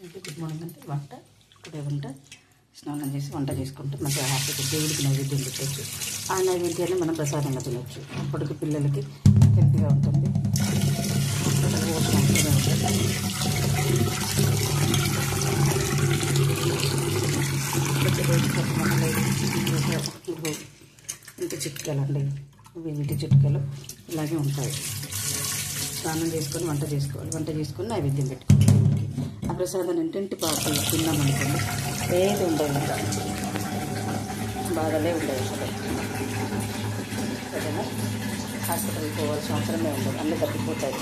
Good morning అంటే today వంట స్నానం చేసి వంట చేసుకుంటే మంచిగా హ్యాపీగా దేవుడికి నైవేద్యం పెట్టచ్చు. ఆ నైవేద్యాన్ని మనం ప్రసాదంగా తినచ్చు. అప్పటికి పిల్లలకి హెల్తీగా ఉంటుంది. ఇంటి చిట్కాలు అండి, ఇంటి చిట్కాలు ఇలాగే ఉంటాయి. స్నానం చేసుకొని వంట చేసుకోవాలి, వంట చేసుకొని నైవేద్యం పెట్టుకోవాలి. ఆ ప్రసాదం ఇంటింటి పాపలు తిన్నామనుకోండి ఏది ఉండదు, ఇంకా బాధలే ఉండదు. సరేనా? హాస్పిటల్కి పోవాల్సిన అవసరమే ఉండదు, అన్నీ తగ్గిపోతాయి.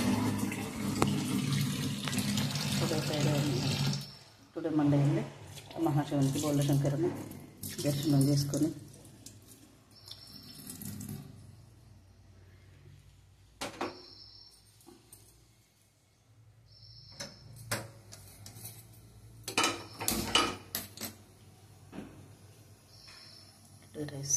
టుడే మండే అండి. మహాశివునికి బోళ్ళ శంకరని దర్శనం చేసుకొని రైస్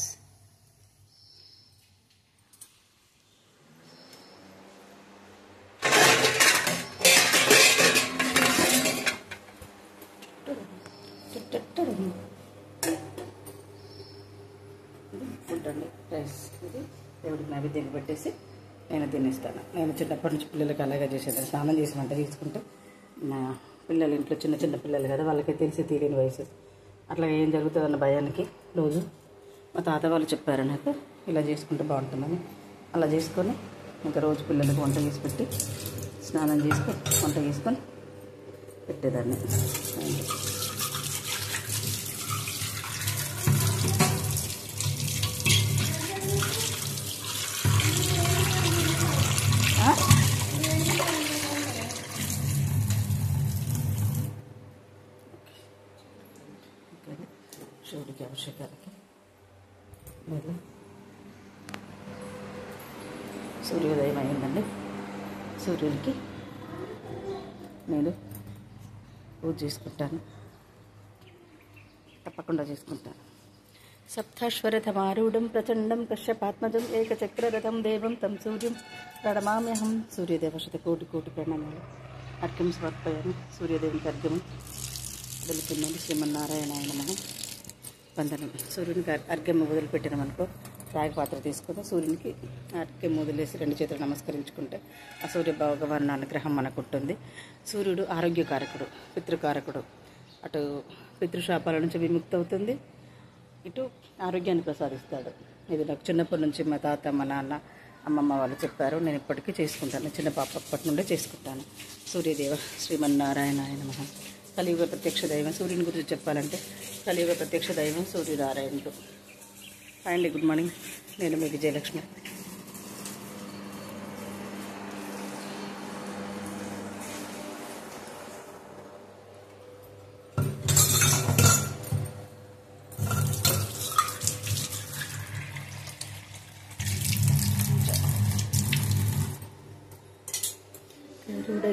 ఫుడ్ అండి. రైస్ ఇది దేవుడికి నైవేద్యం పెట్టేసి నేను తినేస్తాను. నేను చిన్నప్పటి నుంచి పిల్లలకి అలాగే చేసేది. స్నానం చేసి వంట చేసుకుంటే మా పిల్లలు ఇంట్లో చిన్న చిన్న పిల్లలు కదా, వాళ్ళకి తెలిసి తీరని వయసు, అట్లా ఏం జరుగుతుందన్న భయానికి రోజు మా తాత వాళ్ళు చెప్పారు నాకు, ఇలా చేసుకుంటే బాగుంటుందని. అలా చేసుకొని ఇంకా రోజు పిల్లలకు వంట చేసి పెట్టి స్నానం చేసుకొని వంట చేసుకొని పెట్టేదాన్ని. శివుడికి అభిషేకాలకి లేదు, సూర్యోదయం అయిందండి. సూర్యుడికి నేను పూజ చేసుకుంటాను, తప్పకుండా చేసుకుంటాను. సప్తాశ్వరథమారూఢం ప్రచండం కశ్యపాత్మజం ఏకచక్రరథం దేవం తం సూర్యం ప్రణమామ్యహం. సూర్యదేవ శతకోటి కోటి ప్రణామాలు. అర్ఘ్యం సమర్పయామి. సూర్యదేవునికి అర్ఘ్యం వదిలిపెట్టిందండి. శ్రీమన్నారాయణాయ నమః. వందనం. సూర్యునికి అర్ఘ్యం వదిలిపెట్టినామనుకో, రాగి పాత్ర తీసుకొని సూర్యునికి అర్ఘ్యం వదిలేసి రెండు చేతులు నమస్కరించుకుంటే ఆ సూర్య భగవాన్ అనుగ్రహం మనకు ఉంటుంది. సూర్యుడు ఆరోగ్యకారకుడు, పితృకారకుడు. అటు పితృశాపాల నుంచి విముక్తి అవుతుంది, ఇటు ఆరోగ్యాన్ని ప్రసాదిస్తాడు. ఇది నాకు చిన్నప్పటి నుంచి మా తాత, మా నాన్న, అమ్మమ్మ వాళ్ళు చెప్పారు. నేను ఇప్పటికీ చేసుకుంటాను, చిన్న పాప అప్పటి నుండే చేసుకుంటాను. సూర్యదేవ శ్రీమన్నారాయణాయ నమః. కలియుగ ప్రత్యక్ష దైవం. సూర్యుని గురించి చెప్పాలంటే కలియుగ ప్రత్యక్ష దైవం సూర్యనారాయణుడు. హాయ్ అండి, గుడ్ మార్నింగ్. నేను మీ విజయలక్ష్మి.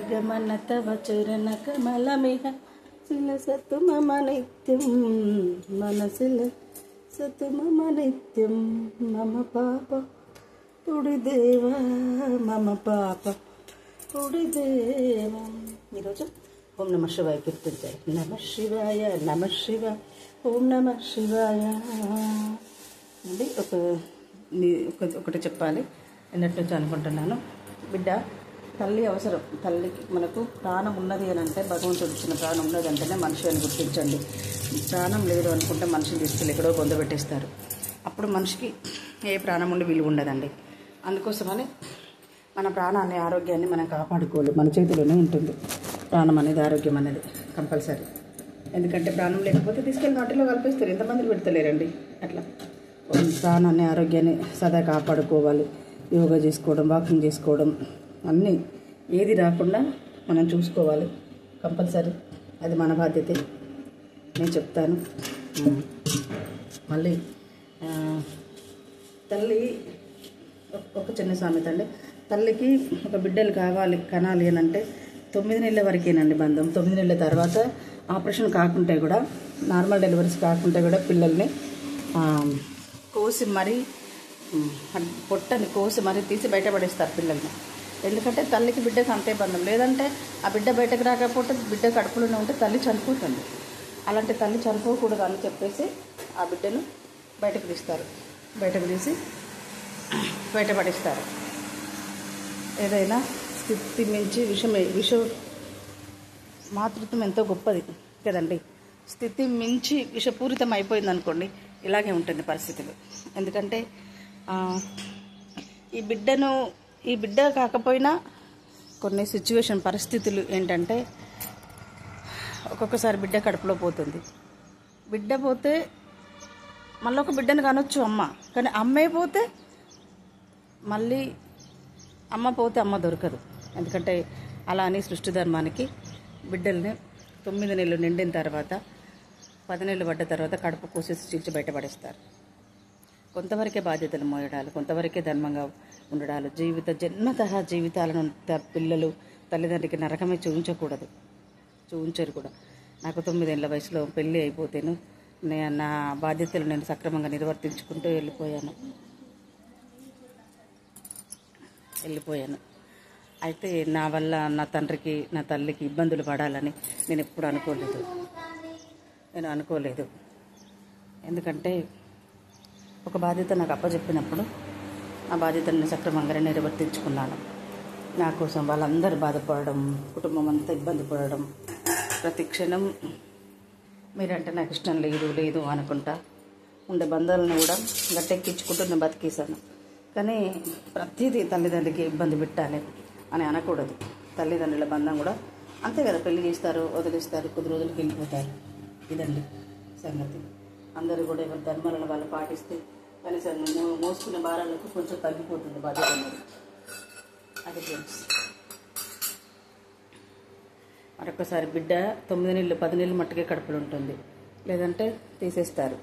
గమన తవ చరణ కమలమిహ శిల సతు మమ నిత్యం మనసిల సతు మమ నిత్యం మమ పాప పుడిదేవా మమ పాప పుడిదేవా. ఈరోజు ఓం నమ శివాయ కీర్తించారు. నమ శివాయ, నమ శివాయ, ఓం నమ శివాయ అండి. ఒకటి చెప్పాలి, ఎన్నటి నుంచి అనుకుంటున్నాను. బిడ్డ, తల్లి అవసరం. తల్లికి మనకు ప్రాణం ఉన్నది అని అంటే, భగవంతుడు ఇచ్చిన ప్రాణం ఉన్నది అంటేనే మనిషి అని గుర్తించండి. ప్రాణం లేదు అనుకుంటే మనిషిని తీసుకెళ్ళి ఎక్కడో పొందబెట్టేస్తారు. అప్పుడు మనిషికి ఏ ప్రాణం ఉండి విలువ ఉండదండి. అందుకోసమని మన ప్రాణాన్ని, ఆరోగ్యాన్ని మనం కాపాడుకోవాలి. మన చేతిలోనే ఉంటుంది ప్రాణం అనేది, ఆరోగ్యం అనేది కంపల్సరీ. ఎందుకంటే ప్రాణం లేకపోతే తీసుకెళ్ళి వాటిలో కలిపేస్తారు, ఎంతమంది పెడతలేరండి. అట్లా ప్రాణాన్ని, ఆరోగ్యాన్ని సదా కాపాడుకోవాలి. యోగా చేసుకోవడం, వాకింగ్ చేసుకోవడం, అన్నీ ఏది రాకుండా మనం చూసుకోవాలి కంపల్సరీ. అది మన బాధ్యతే. నేను చెప్తాను. మళ్ళీ తల్లి ఒక చిన్న సామెత అండి. తల్లికి ఒక బిడ్డలు కనాలి అని అంటే 9 నెలల వరకేనండి బంధం. 9 నెలల తర్వాత ఆపరేషన్ కాకుంటే కూడా, నార్మల్ డెలివరీస్ కాకుంటే కూడా పిల్లల్ని కోసి మరీ, పొట్టని కోసి మరీ తీసి బయటపడేస్తారు పిల్లల్ని. ఎందుకంటే తల్లికి బిడ్డకు అంతే బంధం. లేదంటే ఆ బిడ్డ బయటకు రాకపోతే బిడ్డ కడుపులోనే ఉంటే తల్లి చనిపోతుంది. అలాంటి తల్లి చనిపోకూడదు అని చెప్పేసి ఆ బిడ్డను బయటకు తీస్తారు. బయటకు తీసి బయటపడిస్తారు. ఏదైనా స్థితి మించి విషం మాతృత్వం ఎంతో గొప్పది కదండి. స్థితి మించి విషపూరితం అయిపోయింది అనుకోండి, ఇలాగే ఉంటుంది పరిస్థితులు. ఎందుకంటే ఈ బిడ్డ కాకపోయినా కొన్ని సిచ్యువేషన్ పరిస్థితులు ఏంటంటే, ఒక్కొక్కసారి బిడ్డ కడుపులో పోతుంది. బిడ్డ పోతే మళ్ళీ ఒక బిడ్డను కానొచ్చు అమ్మ, కానీ అమ్మే పోతే మళ్ళీ అమ్మ పోతే అమ్మ దొరకదు. ఎందుకంటే అలా అని సృష్టి ధర్మానికి బిడ్డల్ని 9 నెలలు నిండిన తర్వాత 10 నెలలు పడ్డ తర్వాత కడుపు కోసేసి చీల్చి బయటపడేస్తారు. కొంతవరకే బాధ్యతలు మోయడాలు, కొంతవరకే ధర్మంగా ఉండడాలు, జన్మతః జీవితాలను పిల్లలు తల్లిదండ్రికి నరకమే చూపించరు కూడా. నాకు 9 ఏళ్ల వయసులో పెళ్ళి అయిపోతేను నా బాధ్యతలు నేను సక్రమంగా నిర్వర్తించుకుంటూ వెళ్ళిపోయాను. అయితే నా వల్ల నా తండ్రికి నా తల్లికి ఇబ్బందులు పడాలని నేను ఎప్పుడు అనుకోలేదు. ఎందుకంటే ఒక బాధ్యత నాకు అప్పచెప్పినప్పుడు ఆ బాధ్యతను సక్రమంగానే నిర్వర్తించుకున్నాను. నా కోసం వాళ్ళందరూ బాధపడడం, కుటుంబం అంతా ఇబ్బంది పడడం, ప్రతి క్షణం మీరంటే నాకు ఇష్టం లేదు అనుకుంటా ఉండే బంధాలను కూడా గట్టెక్కించుకుంటూ నేను బతికేశాను. కానీ ప్రతిదీ తల్లిదండ్రికి ఇబ్బంది పెట్టాలి అని అనకూడదు. తల్లిదండ్రుల బంధం కూడా అంతే కదా, పెళ్లి చేస్తారు, వదిలేస్తారు, కొద్ది రోజులకి వెళ్ళిపోతారు. ఇదండి సంగతి. అందరూ కూడా ఎవరి ధర్మాలను వాళ్ళు పాటిస్తే కనీసం మోసుకునే భారాలకు కొంచెం తగ్గిపోతుంది బాధ్యత అనేది. అది ఫ్రెండ్స్. మరొకసారి బిడ్డ 9 నెలలు 10 నెలలు మట్టుకే కడుపులు ఉంటుంది, లేదంటే తీసేస్తారు.